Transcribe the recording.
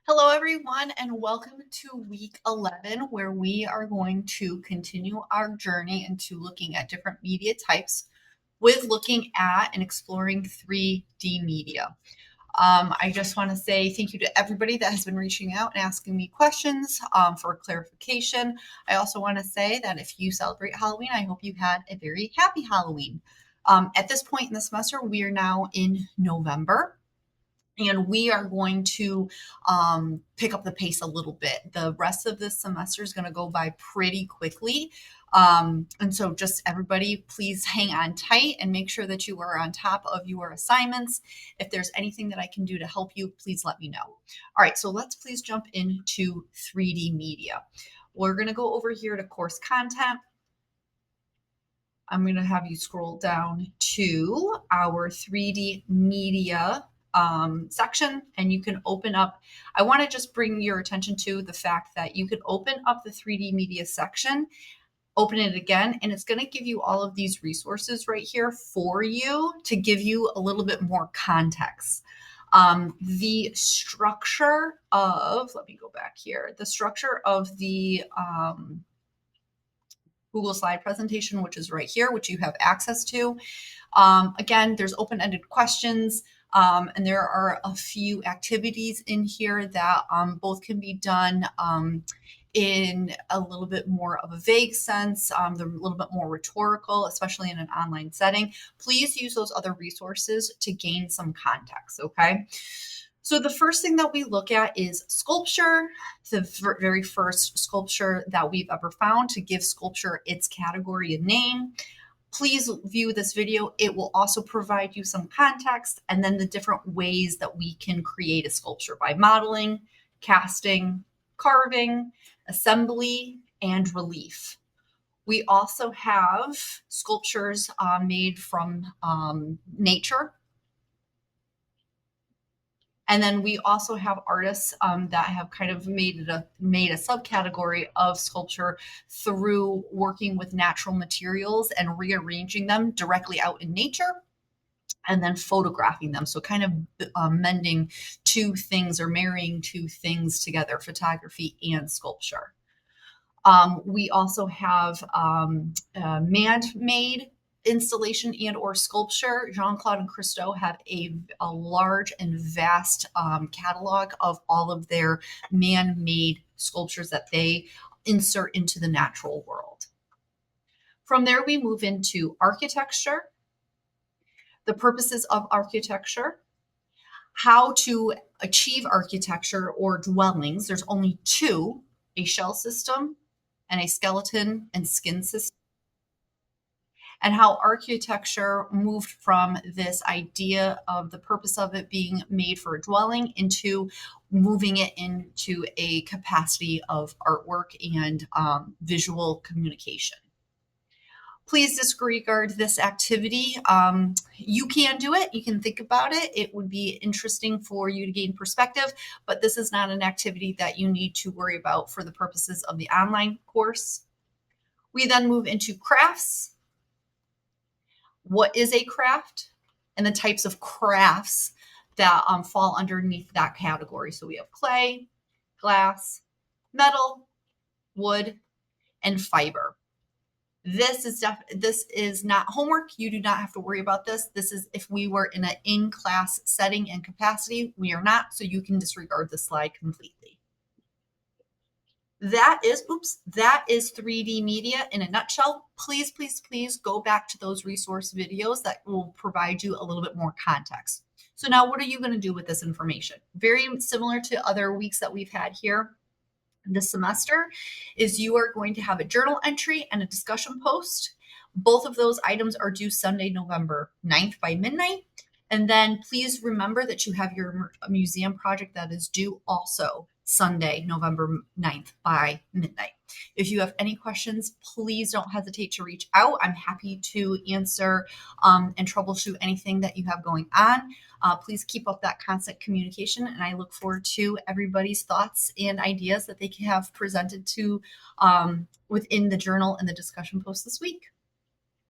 Hello, everyone, and welcome to week 11, where we are going to continue our journey into looking at different media types with looking at and exploring 3D media. I just want to say thank you to everybody that has been reaching out and asking me questions for clarification. I also want to say that if you celebrate Halloween, I hope you had a very happy Halloween. At this point in the semester, we are now in November. And we are going to pick up the pace a little bit. The rest of this semester is going to go by pretty quickly. And so, just everybody, please hang on tight and make sure that you are on top of your assignments. If there's anything that I can do to help you, please let me know. All right, so let's please jump into 3D media. We're going to go over here to course content. I'm going to have you scroll down to our 3D media section, and you can open up. I want to just bring your attention to the fact that you can open up the 3D media section, open it again, and it's going to give you all of these resources right here for you to give you a little bit more context. The structure of, let me go back here, the structure of the Google slide presentation, which is right here, which you have access to. Again, there's open-ended questions, and there are a few activities in here that both can be done in a little bit more of a vague sense. They're a little bit more rhetorical, especially in an online setting. Please use those other resources to gain some context, okay? So the first thing that we look at is sculpture, the very first sculpture that we've ever found to give sculpture its category and name. Please view this video. It will also provide you some context and then the different ways that we can create a sculpture by modeling, casting, carving, assembly, and relief. We also have sculptures made from nature. And then we also have artists that have kind of made a subcategory of sculpture through working with natural materials and rearranging them directly out in nature and then photographing them. So kind of mending two things or marrying two things together, photography and sculpture. We also have man-made installation and or sculpture. Jean-Claude and Christo have a large and vast catalog of all of their man-made sculptures that they insert into the natural world. From there, we move into architecture, the purposes of architecture, how to achieve architecture or dwellings. There's only two, a shell system and a skeleton and skin system, and how architecture moved from this idea of the purpose of it being made for a dwelling into moving it into a capacity of artwork and visual communication. Please disregard this activity. You can do it. You can think about it. It would be interesting for you to gain perspective, but this is not an activity that you need to worry about for the purposes of the online course. We then move into crafts. What is a craft? And the types of crafts that fall underneath that category. So we have clay, glass, metal, wood, and fiber. This is not homework. You do not have to worry about this. This is if we were in an in-class setting and capacity. We are not, so you can disregard the slide completely. That is 3D media in a nutshell. Please, please, please go back to those resource videos that will provide you a little bit more context. So now what are you going to do with this information? Very similar to other weeks that we've had here this semester is you are going to have a journal entry and a discussion post. Both of those items are due Sunday, November 9th by midnight. And then please remember that you have your museum project that is due also Sunday, November 9th by midnight. If you have any questions, please don't hesitate to reach out. I'm happy to answer and troubleshoot anything that you have going on. Please keep up that constant communication, and I look forward to everybody's thoughts and ideas that they can have presented to within the journal and the discussion post this week.